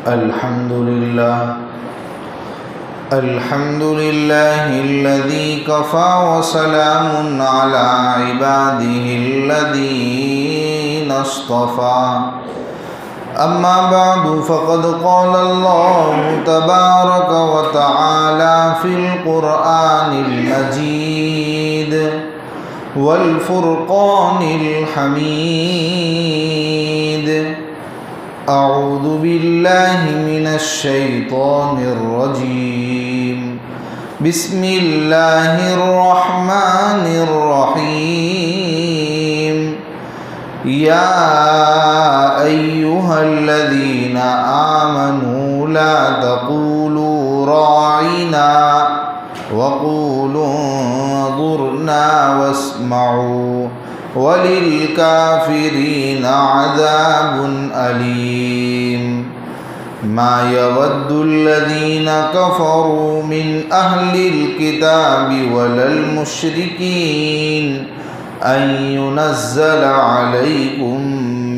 الحمد لله الذي كفى وسلام على عباده الذين اصطفى. أما بعد فقد قال الله تبارك وتعالى في القرآن المجيد والفرقان الحميد: أعوذ بالله من الشيطان الرجيم. بسم الله الرحمن الرحيم. يا أيها الذين آمنوا لا تقولوا راعنا وقولوا انظرنا واسمعوا وللكافرين عذاب أليم. ما يود الذين كفروا من أهل الكتاب ولا المشركين أن ينزل عليكم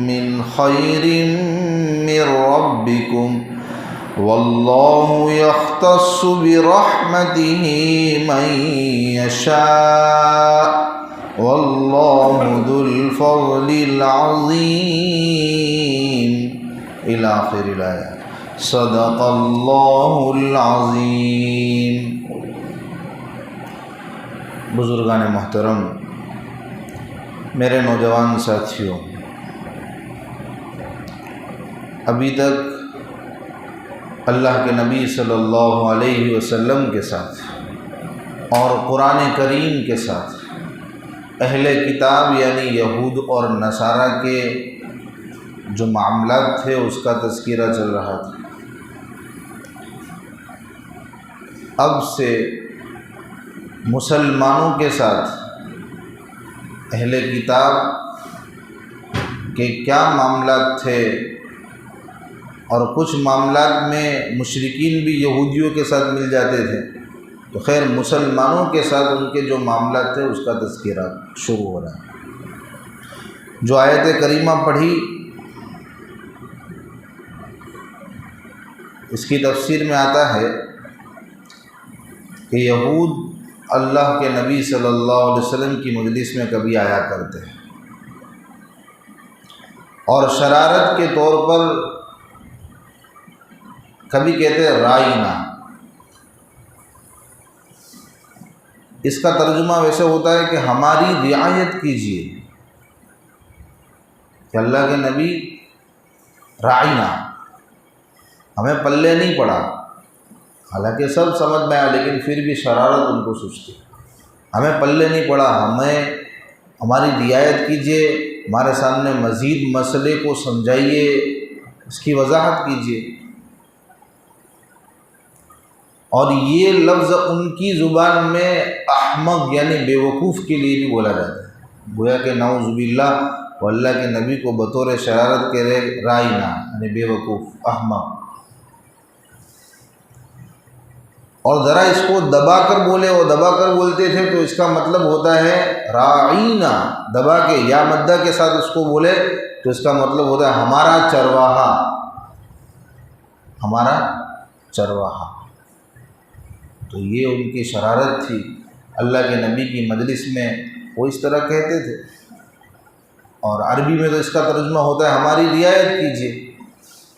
من خير من ربكم والله يختص برحمته من يشاء والله ذو الفضل العظيم إلى آخر الآية. صدق اللہ العظیم. بزرگان محترم، میرے نوجوان ساتھیوں، ابھی تک اللہ کے نبی صلی اللہ علیہ وسلم کے ساتھ اور قرآن کریم کے ساتھ اہل کتاب یعنی یہود اور نصارہ کے جو معاملات تھے اس کا تذکرہ چل رہا تھا. اب سے مسلمانوں کے ساتھ اہل کتاب کے کیا معاملات تھے، اور کچھ معاملات میں مشرکین بھی یہودیوں کے ساتھ مل جاتے تھے، تو خیر مسلمانوں کے ساتھ ان کے جو معاملات تھے اس کا تذکرہ شروع ہو رہا ہے. جو آیت کریمہ پڑھی اس کی تفسیر میں آتا ہے کہ یہود اللہ کے نبی صلی اللہ علیہ وسلم کی مجلس میں کبھی آیا کرتے ہیں اور شرارت کے طور پر کبھی کہتے ہیں رائنا. اس کا ترجمہ ویسے ہوتا ہے کہ ہماری رعایت کیجیے، کہ اللہ کے نبی رائنا، ہمیں پلے نہیں پڑا، حالانکہ سب سمجھ میں آیا لیکن پھر بھی شرارت ان کو سوچتی، ہمیں پلے نہیں پڑا، ہمیں ہماری رعایت کیجیے، ہمارے سامنے مزید مسئلے کو سمجھائیے، اس کی وضاحت کیجیے. اور یہ لفظ ان کی زبان میں احمق یعنی بے وقوف کے لیے بھی بولا جاتا ہے، گویا کہ نعوذ باللہ وہ اللہ کے نبی کو بطور شرارت کہہ رہے رائنا یعنی بے وقوف، احمق. اور ذرا اس کو دبا کر بولے، وہ دبا کر بولتے تھے تو اس کا مطلب ہوتا ہے راعینا، دبا کے یا مدہ کے ساتھ اس کو بولے تو اس کا مطلب ہوتا ہے ہمارا چرواہا، ہمارا چرواہا. تو یہ ان کی شرارت تھی. اللہ کے نبی کی مجلس میں وہ اس طرح کہتے تھے، اور عربی میں تو اس کا ترجمہ ہوتا ہے ہماری رعایت کیجیے.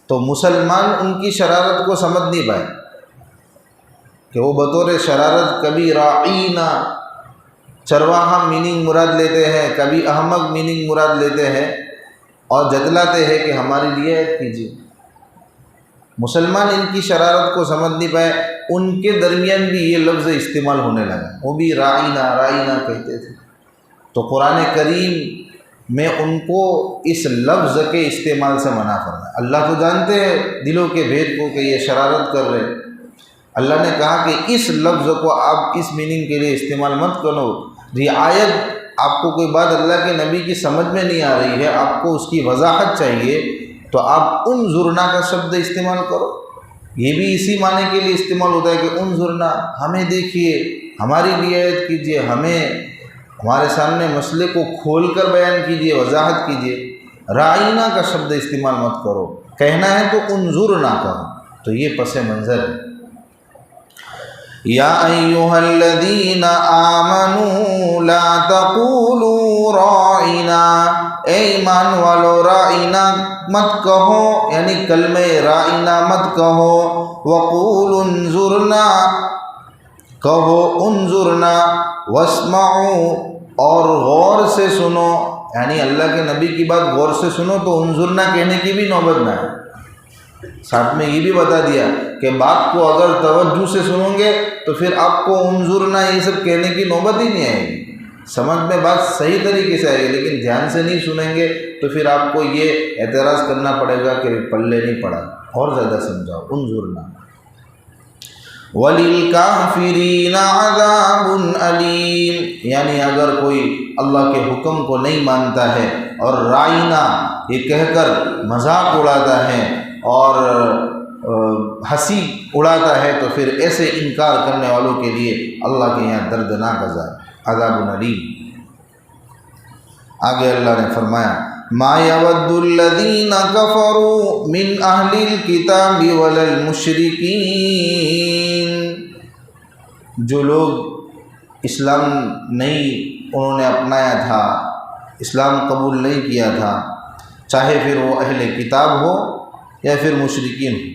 تو مسلمان ان کی شرارت کو سمجھ نہیں پائے کہ وہ بطور شرارت کبھی راعینا چرواہا میننگ مراد لیتے ہیں، کبھی احمق میننگ مراد لیتے ہیں اور جتلاتے ہیں کہ ہماری رعایت کیجیے. مسلمان ان کی شرارت کو سمجھ نہیں پائے، ان کے درمیان بھی یہ لفظ استعمال ہونے لگا، وہ بھی رائنا رائنا کہتے تھے. تو قرآن کریم میں ان کو اس لفظ کے استعمال سے منع فرمایا. اللہ تو جانتے ہیں دلوں کے بھید کو کہ یہ شرارت کر رہے. اللہ نے کہا کہ اس لفظ کو آپ اس میننگ کے لیے استعمال مت کرو. رعایت، آپ کو کوئی بات اللہ کے نبی کی سمجھ میں نہیں آ رہی ہے، آپ کو اس کی وضاحت چاہیے، تو آپ انظرنا کا شبد استعمال کرو. یہ بھی اسی معنی کے لیے استعمال ہوتا ہے کہ انظرنا، ہمیں دیکھیے، ہماری رعایت کیجیے، ہمیں ہمارے سامنے مسئلے کو کھول کر بیان کیجیے، وضاحت کیجیے. رائنا کا شبد استعمال مت کرو. کہنا ہے تو انظرنا کہو، تو یہ پس منظر ہے۔ یا ایھا الذین آمنوا لا تقولوا راعنا، اے ایمان والو راعنا مت کہو، یعنی کلمہ راعنا مت کہو، وقولوا انظرنا کہو انظرنا، واسمعوا اور غور سے سنو، یعنی اللہ کے نبی کی بات غور سے سنو تو انظرنا کہنے کی بھی نوبت نہ ہے۔ ساتھ میں یہ بھی بتا دیا کہ بات کو اگر توجہ سے سنو گے تو پھر آپ کو انظرنا یہ سب کہنے کی نوبت ہی نہیں آئے گی، سمجھ میں بات صحیح طریقے سے آئے گی، لیکن دھیان سے نہیں سنیں گے تو پھر آپ کو یہ اعتراض کرنا پڑے گا کہ پلے نہیں پڑا، اور زیادہ سمجھاؤ انظرنا۔ وَلِلْكَافِرِينَ عَذَابٌ أَلِيمٌ، یعنی اگر کوئی اللہ کے حکم کو نہیں مانتا ہے اور رائنا یہ کہہ کر مذاق اڑاتا ہے اور ہنسی اڑاتا ہے تو پھر ایسے انکار کرنے والوں کے لیے اللہ کے یہاں دردناک عذاب علیم۔ آگے اللہ نے فرمایا ما یود الذین کفروا من اہل الکتاب ولا المشرکین، جو لوگ اسلام نہیں انہوں نے اپنایا تھا، اسلام قبول نہیں کیا تھا، چاہے پھر وہ اہل کتاب ہو یا پھر مشرکین ہو،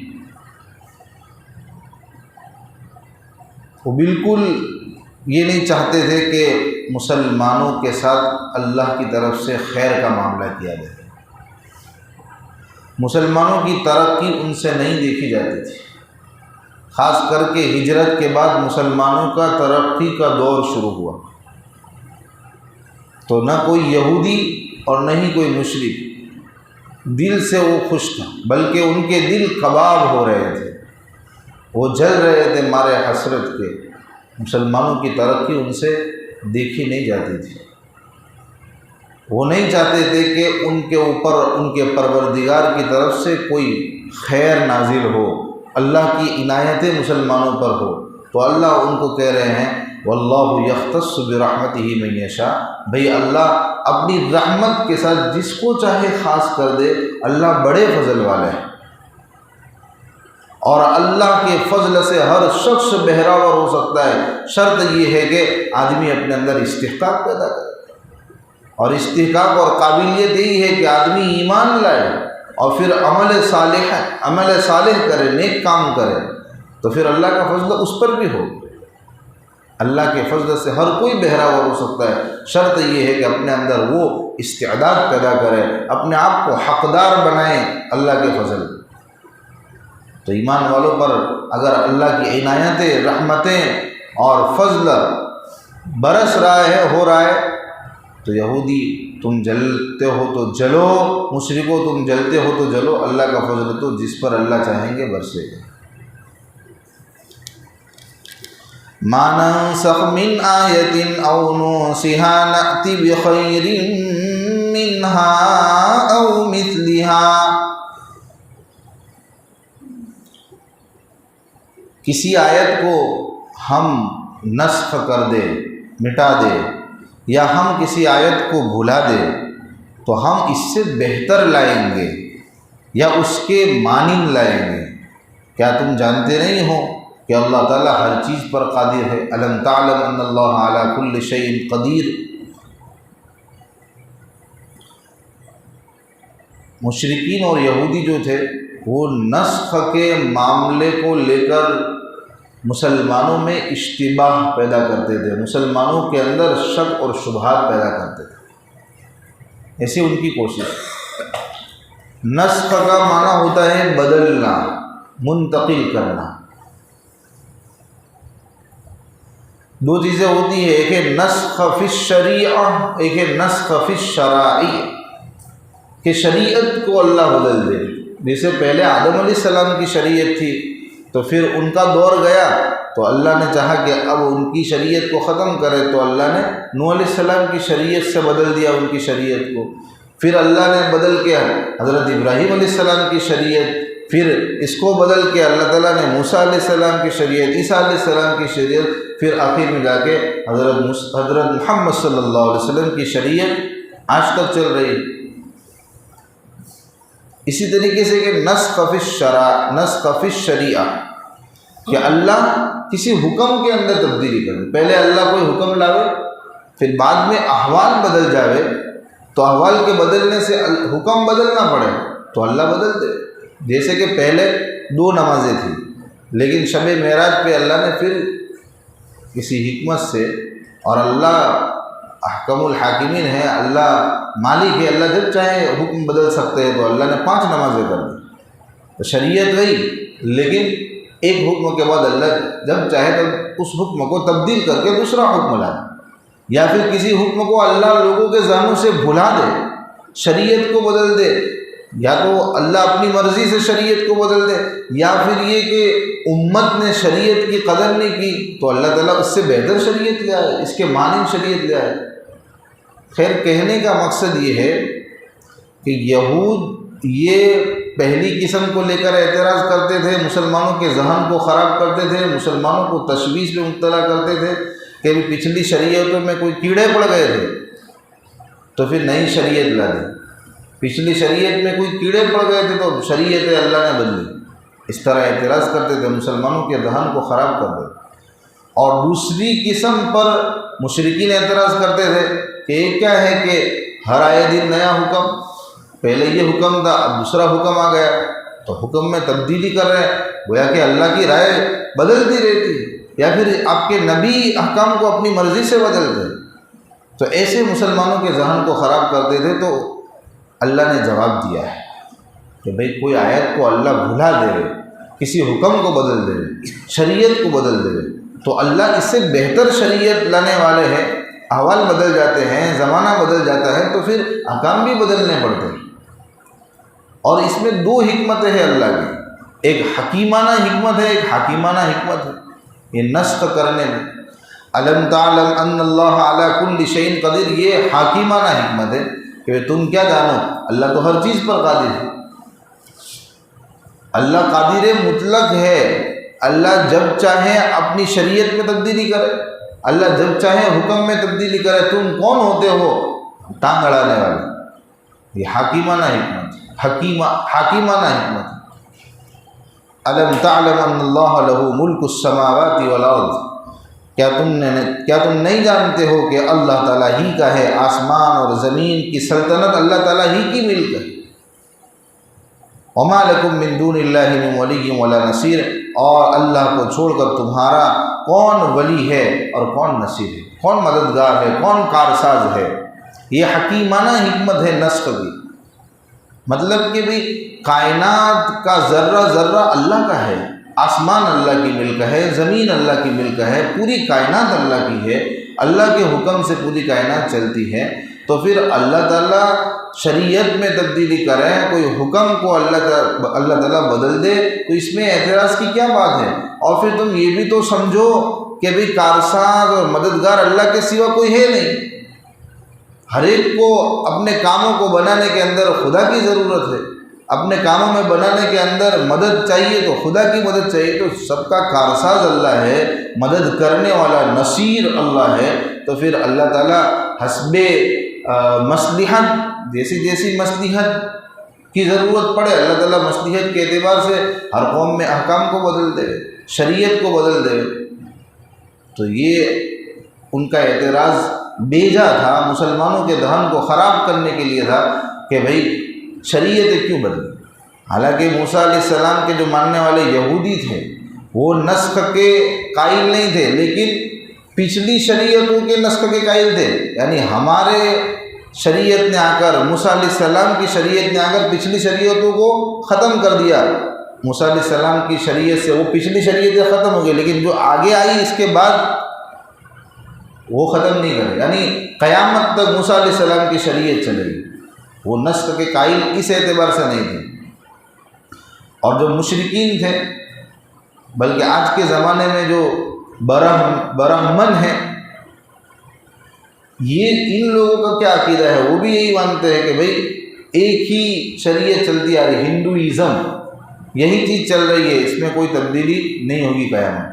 وہ بالکل یہ نہیں چاہتے تھے کہ مسلمانوں کے ساتھ اللہ کی طرف سے خیر کا معاملہ کیا جائے، مسلمانوں کی ترقی ان سے نہیں دیکھی جاتی تھی، خاص کر کے ہجرت کے بعد مسلمانوں کا ترقی کا دور شروع ہوا تو نہ کوئی یہودی اور نہ ہی کوئی مشرک دل سے وہ خوش تھا، بلکہ ان کے دل کباب ہو رہے تھے، وہ جل رہے تھے مارے حسرت کے، مسلمانوں کی ترقی ان سے دیکھی نہیں جاتی تھی، وہ نہیں چاہتے تھے کہ ان کے اوپر ان کے پروردگار کی طرف سے کوئی خیر نازل ہو، اللہ کی عنایتیں مسلمانوں پر ہو، تو اللہ ان کو کہہ رہے ہیں واللہ یختص برحمتہ من یشاء، بھئی اللہ اپنی رحمت کے ساتھ جس کو چاہے خاص کر دے، اللہ بڑے فضل والے ہیں، اور اللہ کے فضل سے ہر شخص بہراور ہو سکتا ہے، شرط یہ ہے کہ آدمی اپنے اندر استحقاق پیدا کرے، اور استحقاق اور قابلیت یہی ہے کہ آدمی ایمان لائے اور پھر عمل صالح کرے، نیک کام کرے، تو پھر اللہ کا فضل اس پر بھی ہو، اللہ کے فضل سے ہر کوئی بہراور ہو سکتا ہے، شرط یہ ہے کہ اپنے اندر وہ استعداد پیدا کرے، اپنے آپ کو حقدار بنائیں اللہ کے فضل۔ تو ایمان والوں پر اگر اللہ کی عنایتیں، رحمتیں اور فضل برس رہا ہے، ہو رہا ہے، تو یہودی تم جلتے ہو تو جلو، مشرکو تم جلتے ہو تو جلو، اللہ کا فضل تو جس پر اللہ چاہیں گے برسے گا۔ ما ننسخ من آیت او ننسها نأتی بخیر منها او مثلها، کسی آیت کو ہم نسخ کر دے، مٹا دے، یا ہم کسی آیت کو بھلا دے تو ہم اس سے بہتر لائیں گے یا اس کے مانند لائیں گے۔ کیا تم جانتے نہیں ہو کہ اللہ تعالیٰ ہر چیز پر قادر ہے؟ الم تعلم ان اللہ علی کل شیء قدیر۔ مشرکین اور یہودی جو تھے وہ نسخ کے معاملے کو لے کر مسلمانوں میں اشتباہ پیدا کرتے تھے، مسلمانوں کے اندر شک اور شبہات پیدا کرتے تھے، ایسی ان کی کوشش۔ نسخ کا معنی ہوتا ہے بدلنا، منتقل کرنا۔ دو چیزیں ہوتی ہیں، ایک ہے نسخ فی الشریعہ، ایک ہے نسخ فی الشرائع، کہ شریعت کو اللہ بدل دے۔ جیسے پہلے آدم علیہ السلام کی شریعت تھی تو پھر ان کا دور گیا تو اللہ نے چاہا کہ اب ان کی شریعت کو ختم کرے، تو اللہ نے نوح علیہ السلام کی شریعت سے بدل دیا ان کی شریعت کو، پھر اللہ نے بدل کے حضرت ابراہیم علیہ السلام کی شریعت، پھر اس کو بدل کے اللہ تعالیٰ نے موسیٰ علیہ السلام کی شریعت، عیسیٰ علیہ السلام کی شریعت، پھر آخر میں جا کے حضرت محمد صلی اللہ علیہ وسلم کی شریعت آج تک چل رہی۔ اسی طریقے سے کہ نسخ فی الشریعہ، کہ اللہ کسی حکم کے اندر تبدیلی کرے. پہلے اللہ کوئی حکم لاوے، پھر بعد میں احوال بدل جاوے، تو احوال کے بدلنے سے حکم بدلنا پڑے تو اللہ بدل دے. جیسے کہ پہلے 2 نمازیں تھیں، لیکن شب معراج پہ اللہ نے پھر کسی حکمت سے، اور اللہ احکم الحاکمین ہے، اللہ مالک ہے، اللہ جب چاہے حکم بدل سکتے ہیں، تو اللہ نے 5 نمازیں کر دی. تو شریعت رہی، لیکن ایک حکم کے بعد اللہ جب چاہے تو اس حکم کو تبدیل کر کے دوسرا حکم لائے، یا پھر کسی حکم کو اللہ لوگوں کے ذہنوں سے بھلا دے، شریعت کو بدل دے. یا تو اللہ اپنی مرضی سے شریعت کو بدل دے، یا پھر یہ کہ امت نے شریعت کی قدر نہیں کی تو اللہ تعالیٰ اس سے بہتر شریعت لے آئے، اس کے مانند شریعت لے آئے. خیر، کہنے کا مقصد یہ ہے کہ یہود یہ پہلی قسم کو لے کر اعتراض کرتے تھے، مسلمانوں کے ذہن کو خراب کرتے تھے، مسلمانوں کو تشویش میں مبتلا کرتے تھے کہ پچھلی شریعتوں میں کوئی کیڑے پڑ گئے تھے تو پھر نئی شریعت لا دی، پچھلی شریعت میں کوئی کیڑے پڑ گئے تھے تو شریعت اللہ نے بدلی. اس طرح اعتراض کرتے تھے، مسلمانوں کے ذہن کو خراب کر دے. اور دوسری قسم پر مشرکین اعتراض کرتے تھے کہ یہ کیا ہے کہ ہر آئے دن نیا حکم، پہلے یہ حکم تھا اب دوسرا حکم آ گیا تو حکم میں تبدیلی کر رہے ہیں، گویا کہ اللہ کی رائے بدلتی رہتی ہے، یا پھر آپ کے نبی احکام کو اپنی مرضی سے بدلتے. تو ایسے مسلمانوں کے ذہن کو خراب کرتے تھے. تو اللہ نے جواب دیا ہے کہ بھئی کوئی آیت کو اللہ بھلا دے، کسی حکم کو بدل دے، شریعت کو بدل دے، تو اللہ اس سے بہتر شریعت لانے والے ہیں. احوال بدل جاتے ہیں، زمانہ بدل جاتا ہے، تو پھر احکام بھی بدلنے پڑتے ہیں. اور اس میں 2 حکمتیں ہیں اللہ کی، ایک حکیمانہ حکمت ہے، ایک حاکمانہ حکمت ہے. یہ نسخ کرنے میں الم تعلم ان اللہ علی کل شیء قدیر، یہ حاکمانہ حکمت ہے کہ تم کیا جانو اللہ تو ہر چیز پر قادر ہے. اللہ قادر مطلق ہے، اللہ جب چاہے اپنی شریعت میں تبدیلی کرے، اللہ جب چاہے حکم میں تبدیلی کرے. تم کون ہوتے ہو ٹانگ اڑانے والے؟ یہ حاکمانہ حکمت، حاکمانہ حکمت. الم تعلم ان اللہ لہ ملک السماوات والارض، کیا تم نہیں جانتے ہو کہ اللہ تعالیٰ ہی کا ہے آسمان اور زمین کی سلطنت، اللہ تعالیٰ ہی کی ملک ہے. وما لکم من دون اللہ من ولی ولا نصیر، اور اللہ کو چھوڑ کر تمہارا کون ولی ہے اور کون نصیر ہے، کون مددگار ہے، کون کارساز ہے. یہ حکیمانہ حکمت ہے نسخ کی. مطلب کہ بھی کائنات کا ذرہ ذرہ اللہ کا ہے، آسمان اللہ کی ملک ہے، زمین اللہ کی ملک ہے، پوری کائنات اللہ کی ہے، اللہ کے حکم سے پوری کائنات چلتی ہے. تو پھر اللہ تعالیٰ شریعت میں تبدیلی کریں، کوئی حکم کو اللہ تعالیٰ بدل دے، تو اس میں اعتراض کی کیا بات ہے؟ اور پھر تم یہ بھی تو سمجھو کہ بھئی کارساز اور مددگار اللہ کے سوا کوئی ہے نہیں. ہر ایک کو اپنے کاموں کو بنانے کے اندر خدا کی ضرورت ہے، اپنے کاموں میں بنانے کے اندر مدد چاہیے تو خدا کی مدد چاہیے. تو سب کا کارساز اللہ ہے، مدد کرنے والا نصیر اللہ ہے. تو پھر اللہ تعالیٰ حسب مصلحت، جیسی مصلحت کی ضرورت پڑے، اللہ تعالیٰ مصلحت کے اعتبار سے ہر قوم میں احکام کو بدل دے، شریعت کو بدل دے. تو یہ ان کا اعتراض بیجا تھا، مسلمانوں کے ذہن کو خراب کرنے کے لیے تھا کہ بھئی شریعت کیوں بدلی. حالانکہ موسیٰ علیہ السلام کے جو ماننے والے یہودی تھے وہ نسخ کے قائل نہیں تھے، لیکن پچھلی شریعتوں کے نسخ کے قائل تھے. یعنی ہمارے شریعت نے آ کر، موسیٰ علیہ السلام کی شریعت نے آ کر پچھلی شریعتوں کو ختم کر دیا. موسیٰ علیہ السلام کی شریعت سے وہ پچھلی شریعتیں ختم ہو گئی، لیکن جو آگے آئی اس کے بعد وہ ختم نہیں کرے. یعنی قیامت تک موسیٰ علیہ السلام کی شریعت چلے گی. وہ نسخ کے قائل اس اعتبار سے نہیں تھے. اور جو مشرکین تھے، بلکہ آج کے زمانے میں جو برہمن ہیں، یہ ان لوگوں کا کیا عقیدہ ہے؟ وہ بھی یہی مانتے ہیں کہ بھئی ایک ہی شریعت چلتی آ رہی، ہندوازم یہی چیز چل رہی ہے، اس میں کوئی تبدیلی نہیں ہوگی قیامت.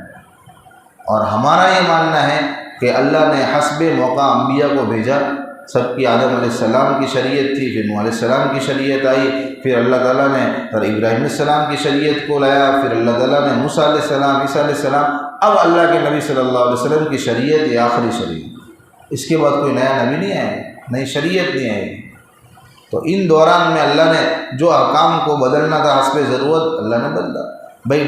اور ہمارا یہ ماننا ہے کہ اللہ نے حسب موقع انبیاء کو بھیجا، سب کی آدم علیہ السلام کی شریعت تھی، پھر نوح علیہ السلام کی شریعت آئی، پھر اللہ تعالیٰ نے ابراہیم علیہ السلام کی شریعت کو لایا، پھر اللہ تعالیٰ نے موسیٰ علیہ السلام، عیسیٰ علیہ السلام، اب اللہ کے نبی صلی اللہ علیہ وسلم کی شریعت یہ آخری شریعت، اس کے بعد کوئی نیا نبی نہیں آئے گا، نئی شریعت نہیں آئے گی۔ تو ان دوران میں اللہ نے جو احکام کو بدلنا تھا حسب ضرورت اللہ نے بدلا۔ بھائی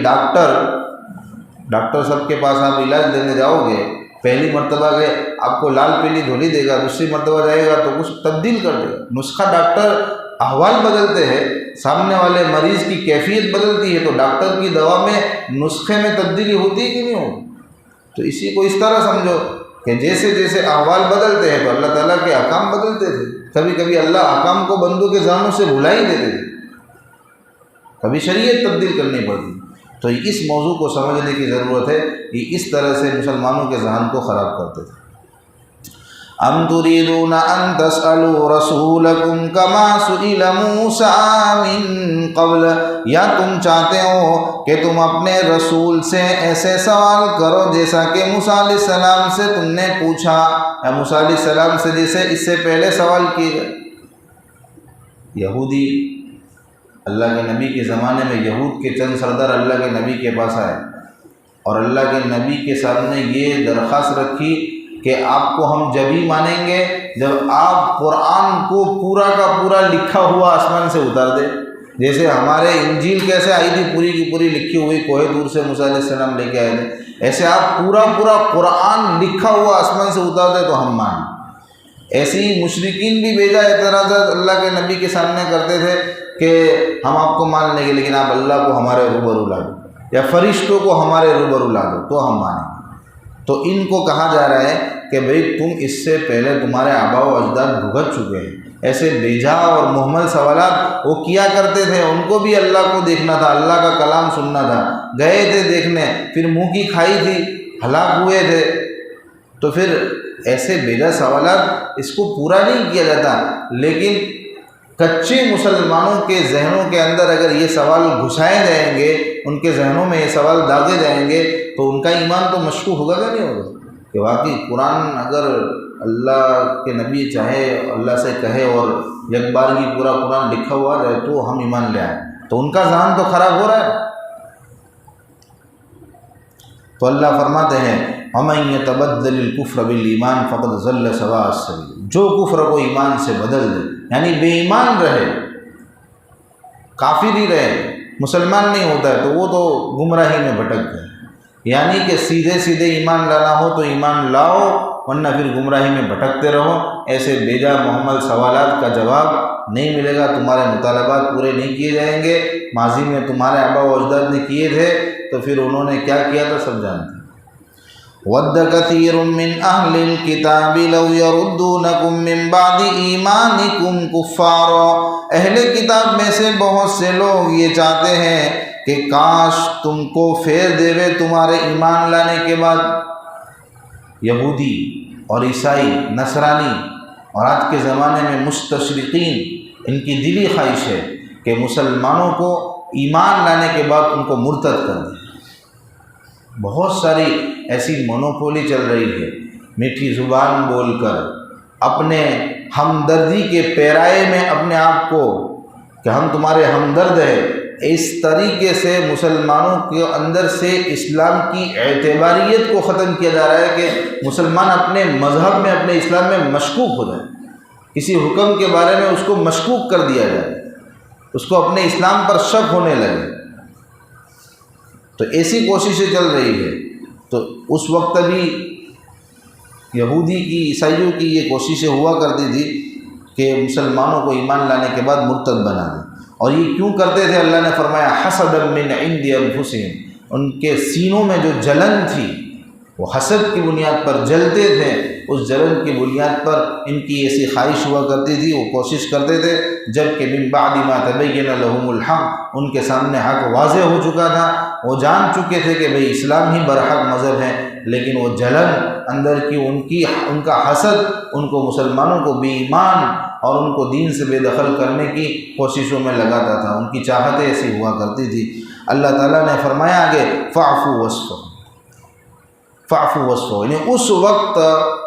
ڈاکٹر سب کے پاس آپ علاج لینے جاؤ گے، پہلی مرتبہ گئے آپ کو لال پیلی دھولی دے گا، دوسری مرتبہ جائے گا تو کچھ تبدیل کر دے گا۔ نسخہ ڈاکٹر احوال بدلتے ہیں، سامنے والے مریض کی کیفیت بدلتی ہے، تو ڈاکٹر کی دوا میں نسخے میں تبدیلی ہوتی ہے کہ نہیں ہوتی؟ تو اسی کو اس طرح سمجھو کہ جیسے جیسے احوال بدلتے ہیں تو اللہ تعالیٰ کے احکام بدلتے تھے۔ کبھی کبھی اللہ احکام کو بندوں کے ذہنوں سے بھلا ہی دیتے تھے، کبھی شریعت تبدیل کرنی پڑتی۔ تو اس موضوع کو سمجھنے کی ضرورت ہے، یہ اس طرح سے مسلمانوں کے ذہن کو خراب کرتے تھے۔ ام تريدون ان تسألوا رسولكم كما سئل موسى من قبل، یا تم چاہتے ہو کہ تم اپنے رسول سے ایسے سوال کرو جیسا کہ موسیٰ علیہ السلام سے تم نے پوچھا، یا موسیٰ علیہ السلام سے جیسے اس سے پہلے سوال کیے گئے۔ یہودی اللہ کے نبی کے زمانے میں یہود کے چند سردار اللہ کے نبی کے پاس آئے اور اللہ کے نبی کے سامنے یہ درخواست رکھی کہ آپ کو ہم جب ہی مانیں گے جب آپ قرآن کو پورا کا پورا لکھا ہوا آسمان سے اتار دیں۔ جیسے ہمارے انجیل کیسے آئی تھی پوری کی پوری لکھی ہوئی، کوہ دور سے موسیٰ علیہ السلام لے کے آئے تھے، ایسے آپ پورا قرآن لکھا ہوا آسمان سے اتار دیں تو ہم مانیں۔ ایسے ہی مشرکین بھی بیجا اعتراضات اللہ کے نبی کے سامنے کرتے تھے کہ ہم آپ کو مان لیں گے لیکن آپ اللہ کو ہمارے روبرو لا دو، یا فرشتوں کو ہمارے روبرو لا دو تو ہم مانیں۔ تو ان کو کہا جا رہا ہے کہ بھئی تم اس سے پہلے تمہارے آباء و اجداد بھگت چکے ہیں، ایسے بیجا اور محمل سوالات وہ کیا کرتے تھے، ان کو بھی اللہ کو دیکھنا تھا، اللہ کا کلام سننا تھا، گئے تھے دیکھنے، پھر منہ کی کھائی تھی، ہلاک ہوئے تھے۔ تو پھر ایسے بیجا سوالات اس کو پورا نہیں کیا جاتا، لیکن کچے مسلمانوں کے ذہنوں کے اندر اگر یہ سوال گھسائے جائیں گے، ان کے ذہنوں میں یہ سوال داغے جائیں گے تو ان کا ایمان تو مشکوک ہوگا کہ نہیں ہوگا کہ واقعی قرآن اگر اللہ کے نبی چاہے اللہ سے کہے اور یک بارگی پورا قرآن لکھا ہوا جائے تو ہم ایمان لے آئیں، تو ان کا ذہن تو خراب ہو رہا ہے۔ تو اللہ فرماتے ہیں وَمَن يَتَبَدَّلِ الْكُفْرَ بِالْإِيمَانِ فَقَدْ ضَلَّ سَوَاءَ السَّبِيلِ، جو کفر کو ایمان سے بدل دے، یعنی بے ایمان رہے، کافر ہی رہے، مسلمان نہیں ہوتا ہے تو وہ تو گمراہی میں بھٹک گئے۔ یعنی کہ سیدھے سیدھے ایمان لانا ہو تو ایمان لاؤ، ورنہ پھر گمراہی میں بھٹکتے رہو۔ ایسے بیجا محمل سوالات کا جواب نہیں ملے گا، تمہارے مطالبات پورے نہیں کیے جائیں گے۔ ماضی میں تمہارے آباء و اجداد نے کیے تھے تو پھر انہوں نے کیا کیا تھا سب جانتے ہیں۔ وَدَّ كَثِيرٌ مِّنْ أَهْلِ الْكِتَابِ لَوْ يَرُدُّونَكُم مِّن بَعْدِ إِيمَانِكُمْ كُفَّارًا، اہل کتاب میں سے بہت سے لوگ یہ چاہتے ہیں کہ کاش تم کو پھیر دیوے تمہارے ایمان لانے کے بعد۔ یہودی اور عیسائی، نصرانی اور آج کے زمانے میں مستشرقین، ان کی دلی خواہش ہے کہ مسلمانوں کو ایمان لانے کے بعد ان کو مرتد کر دیں۔ بہت ساری ایسی مونوپولی چل رہی ہے، میٹھی زبان بول کر اپنے ہمدردی کے پیرائے میں اپنے آپ کو کہ ہم تمہارے ہمدرد ہیں، اس طریقے سے مسلمانوں کے اندر سے اسلام کی اعتباریت کو ختم کیا جا رہا ہے کہ مسلمان اپنے مذہب میں، اپنے اسلام میں مشکوک ہو جائے، کسی حکم کے بارے میں اس کو مشکوک کر دیا جائے، اس کو اپنے اسلام پر شک ہونے لگے۔ تو ایسی کوششیں چل رہی ہے۔ تو اس وقت بھی یہودی کی، عیسائیوں کی یہ کوششیں ہوا کرتی تھی کہ مسلمانوں کو ایمان لانے کے بعد مرتد بنا دیں۔ اور یہ کیوں کرتے تھے؟ اللہ نے فرمایا حسدا من عند انفسہم، ان کے سینوں میں جو جلن تھی وہ حسد کی بنیاد پر جلتے تھے، اس جلن کی بنیاد پر ان کی ایسی خواہش ہوا کرتی تھی، وہ کوشش کرتے تھے جب کہ من بعد ما تبین لهم الحق، ان کے سامنے حق واضح ہو چکا تھا، وہ جان چکے تھے کہ بھئی اسلام ہی برحق مذہب ہے، لیکن وہ جلن اندر کی ان کا حسد ان کو مسلمانوں کو بے ایمان اور ان کو دین سے بے دخل کرنے کی کوششوں میں لگاتا تھا، ان کی چاہتیں ایسی ہوا کرتی تھی۔ اللہ تعالیٰ نے فرمایا آگے فاعفوا واصفحوا، فاعفوا واصفحوا، یعنی اس وقت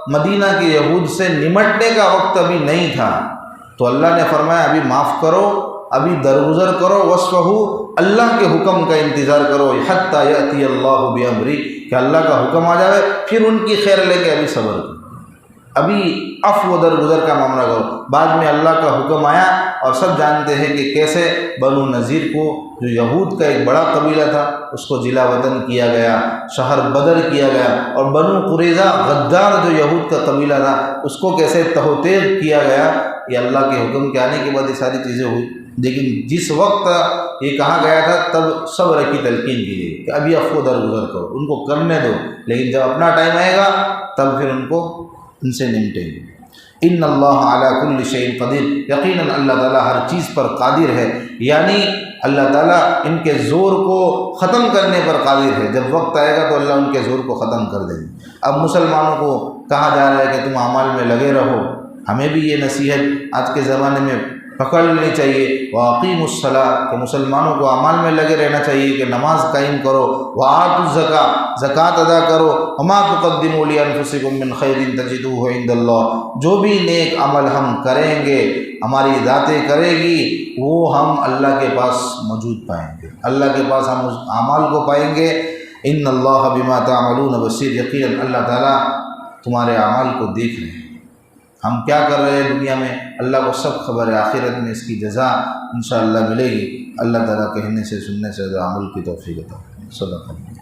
مدینہ کے یہود سے نمٹنے کا وقت ابھی نہیں تھا، تو اللہ نے فرمایا ابھی معاف کرو، ابھی درگزر کرو، وصفحوا، اللہ کے حکم کا انتظار کرو، حتی یأتی اللہ بامری، کہ اللہ کا حکم آ جائے، پھر ان کی خیر لے کے ابھی صبر کرو، ابھی عفو و درگزر کا معاملہ کرو۔ بعد میں اللہ کا حکم آیا، اور سب جانتے ہیں کہ کیسے بنو نذیر کو، جو یہود کا ایک بڑا قبیلہ تھا، اس کو جلا وطن کیا گیا، شہر بدر کیا گیا، اور بنو قریظہ غدار جو یہود کا قبیلہ تھا، اس کو کیسے تہ و تیغ کیا گیا۔ یہ اللہ کے حکم کے آنے کے بعد یہ ساری چیزیں ہوئی، لیکن جس وقت یہ کہا گیا تھا تب صبر کی تلقین کی گئی کہ ابھی عفو درگزر کرو، ان کو کرنے دو، لیکن جب اپنا ٹائم آئے گا تب پھر ان سے نمٹیں گے۔ ان اللہ علی کل شیء قدیر، یقیناً اللہ تعالیٰ ہر چیز پر قادر ہے، یعنی اللہ تعالیٰ ان کے زور کو ختم کرنے پر قادر ہے، جب وقت آئے گا تو اللہ ان کے زور کو ختم کر دے گا۔ اب مسلمانوں کو کہا جا رہا ہے کہ تم اعمال میں لگے رہو، ہمیں بھی یہ نصیحت آج کے زمانے میں پکڑ لینی چاہیے، وَأَقِيمُوا الصَّلَاةَ، کہ مسلمانوں کو اعمال میں لگے رہنا چاہیے کہ نماز قائم کرو، وَآتُوا الزَّكَاةَ، زکوٰۃ ادا کرو، وَمَا تُقَدِّمُوا لِأَنفُسِكُم مِّن خَيْرٍ تَجِدُوهُ عِندَ اللَّهِ، جو بھی نیک عمل ہم کریں گے، ہماری ذاتیں کرے گی، وہ ہم اللہ کے پاس موجود پائیں گے، اللہ کے پاس ہم اس اعمال کو پائیں گے۔ ان اللہ بما تعملون بصیر، یقیناً اللہ تعالیٰ تمہارے اعمال کو دیکھ رہے ہیں، ہم کیا کر رہے ہیں دنیا میں، اللہ کو سب خبر ہے، آخرت میں اس کی جزا انشاءاللہ ملے گی۔ اللہ تعالیٰ کہنے سے سننے سے عمل کی توفیق عطا فرمائے۔ صدق اللہ۔